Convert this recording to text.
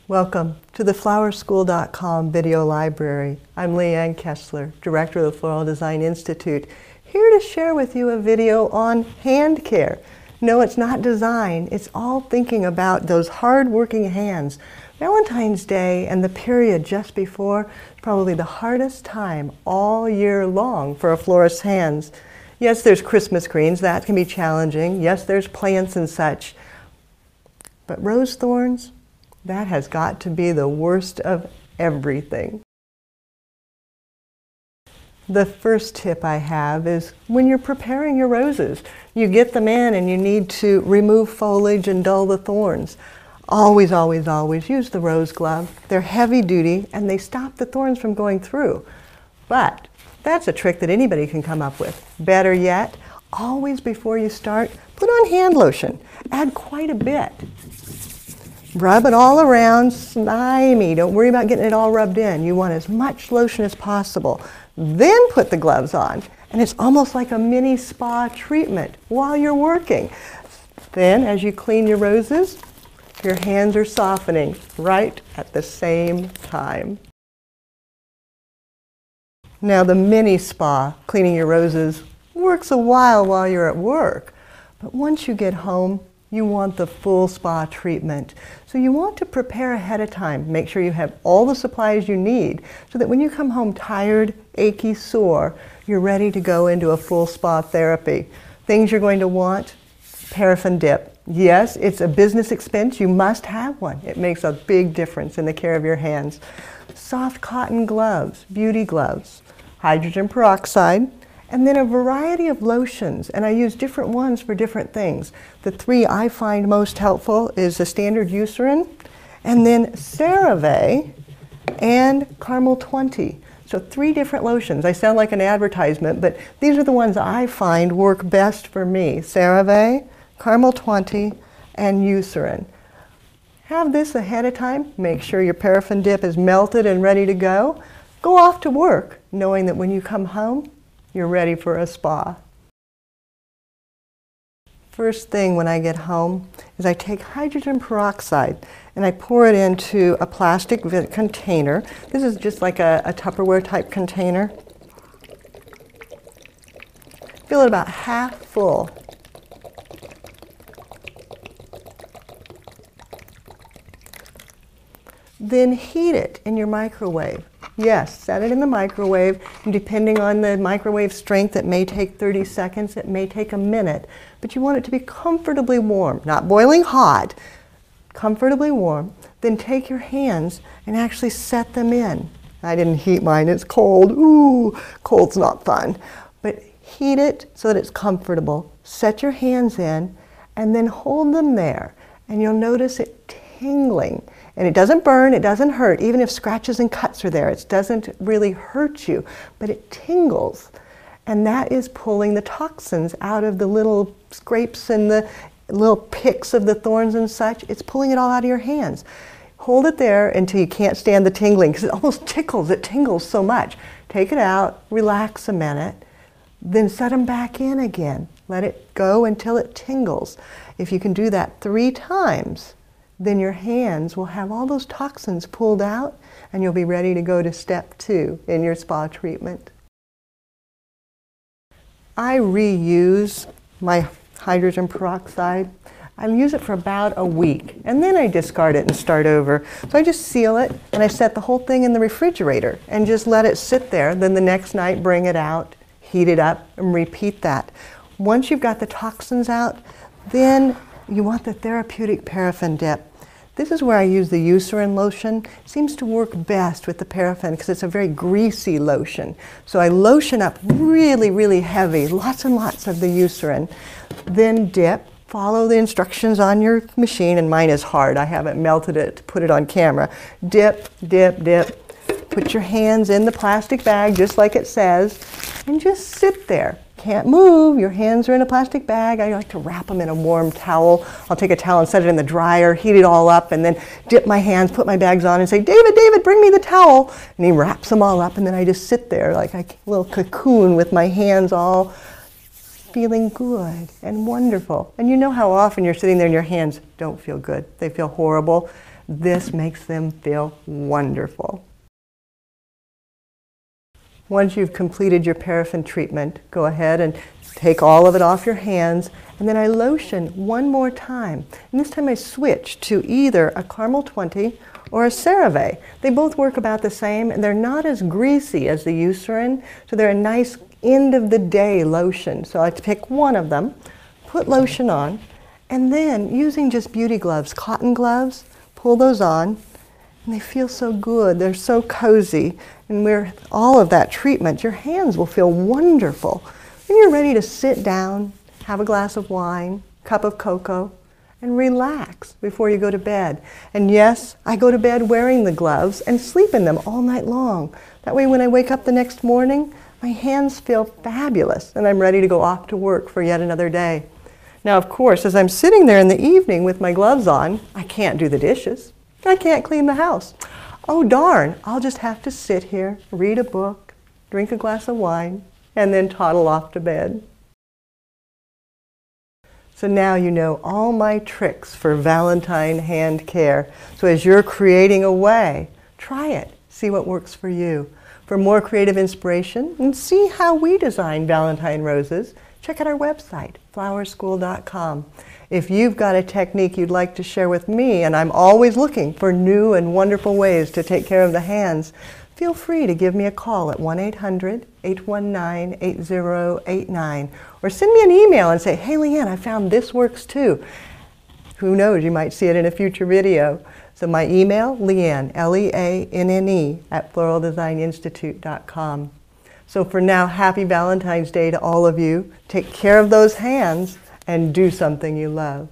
Welcome to the flowerschool.com video library. I'm Leanne Kessler, Director of the Floral Design Institute, here to share with you a video on hand care. No, it's not design, it's all thinking about those hard-working hands. Valentine's Day and the period just before is probably the hardest time all year long for a florist's hands. Yes, there's Christmas greens, that can be challenging. Yes, there's plants and such. But rose thorns? That has got to be the worst of everything. The first tip I have is when you're preparing your roses, you get them in and you need to remove foliage and dull the thorns. Always, always, always use the rose glove. They're heavy duty and they stop the thorns from going through. But that's a trick that anybody can come up with. Better yet, always before you start, put on hand lotion. Add quite a bit. Rub it all around, slimy. Don't worry about getting it all rubbed in. You want as much lotion as possible. Then put the gloves on, and it's almost like a mini spa treatment while you're working. Then, as you clean your roses, your hands are softening right at the same time. Now, the mini spa, cleaning your roses, works a while you're at work. But once you get home, you want the full spa treatment. So you want to prepare ahead of time. Make sure you have all the supplies you need so that when you come home tired, achy, sore, you're ready to go into a full spa therapy. Things you're going to want: paraffin dip. Yes, it's a business expense. You must have one. It makes a big difference in the care of your hands. Soft cotton gloves, beauty gloves, hydrogen peroxide, and then a variety of lotions, and I use different ones for different things. The three I find most helpful is the standard Eucerin, and then CeraVe and Carmel 20. So 3 different lotions. I sound like an advertisement, but these are the ones I find work best for me. CeraVe, Carmel 20, and Eucerin. Have this ahead of time. Make sure your paraffin dip is melted and ready to go. Go off to work, knowing that when you come home, you're ready for a spa. First thing when I get home is I take hydrogen peroxide and I pour it into a plastic container. This is just like a Tupperware type container. Fill it about half full. Then heat it in your microwave. Yes, set it in the microwave, and depending on the microwave strength, it may take 30 seconds, it may take a minute, but you want it to be comfortably warm, not boiling hot, comfortably warm. Then take your hands and actually set them in. I didn't heat mine, it's cold. Ooh, cold's not fun. But heat it so that it's comfortable. Set your hands in, and then hold them there, and you'll notice it tingling. And it doesn't burn, it doesn't hurt. Even if scratches and cuts are there, it doesn't really hurt you, but it tingles. And that is pulling the toxins out of the little scrapes and the little picks of the thorns and such. It's pulling it all out of your hands. Hold it there until you can't stand the tingling, because it almost tickles, it tingles so much. Take it out, relax a minute, then set them back in again. Let it go until it tingles. If you can do that 3 times, then your hands will have all those toxins pulled out and you'll be ready to go to step 2 in your spa treatment. I reuse my hydrogen peroxide. I use it for about a week and then I discard it and start over. So I just seal it and I set the whole thing in the refrigerator and just let it sit there. Then the next night bring it out, heat it up, and repeat that. Once you've got the toxins out, then you want the therapeutic paraffin dip. This is where I use the Eucerin lotion. It seems to work best with the paraffin because it's a very greasy lotion. So I lotion up really, really heavy, lots and lots of the Eucerin. Then dip, follow the instructions on your machine, and mine is hard. I haven't melted it to put it on camera. Dip, dip, dip. Put your hands in the plastic bag just like it says, and just sit there. Can't move, your hands are in a plastic bag. I like to wrap them in a warm towel. I'll take a towel and set it in the dryer, heat it all up, and then dip my hands, put my bags on, and say, David, David, bring me the towel. And he wraps them all up, and then I just sit there like a little cocoon with my hands all feeling good and wonderful. And you know how often you're sitting there and your hands don't feel good. They feel horrible. This makes them feel wonderful. Once you've completed your paraffin treatment, go ahead and take all of it off your hands, and then I lotion one more time. And this time I switch to either a Caramel 20 or a CeraVe. They both work about the same, and they're not as greasy as the Eucerin, so they're a nice end of the day lotion. So I pick one of them, put lotion on, and then using just beauty gloves, cotton gloves, pull those on, and they feel so good. They're so cozy. And with all of that treatment, your hands will feel wonderful. When you're ready to sit down, have a glass of wine, cup of cocoa, and relax before you go to bed. And yes, I go to bed wearing the gloves and sleep in them all night long. That way when I wake up the next morning, my hands feel fabulous and I'm ready to go off to work for yet another day. Now, of course, as I'm sitting there in the evening with my gloves on, I can't do the dishes. I can't clean the house. Oh darn, I'll just have to sit here, read a book, drink a glass of wine, and then toddle off to bed. So now you know all my tricks for Valentine hand care. So as you're creating a way, try it. See what works for you. For more creative inspiration and see how we design Valentine roses, check out our website, flowerschool.com. If you've got a technique you'd like to share with me, and I'm always looking for new and wonderful ways to take care of the hands, feel free to give me a call at 1-800-819-8089 or send me an email and say, hey Leanne, I found this works too. Who knows, you might see it in a future video. So my email, Leanne, Leanne, at floraldesigninstitute.com. So for now, happy Valentine's Day to all of you. Take care of those hands and do something you love.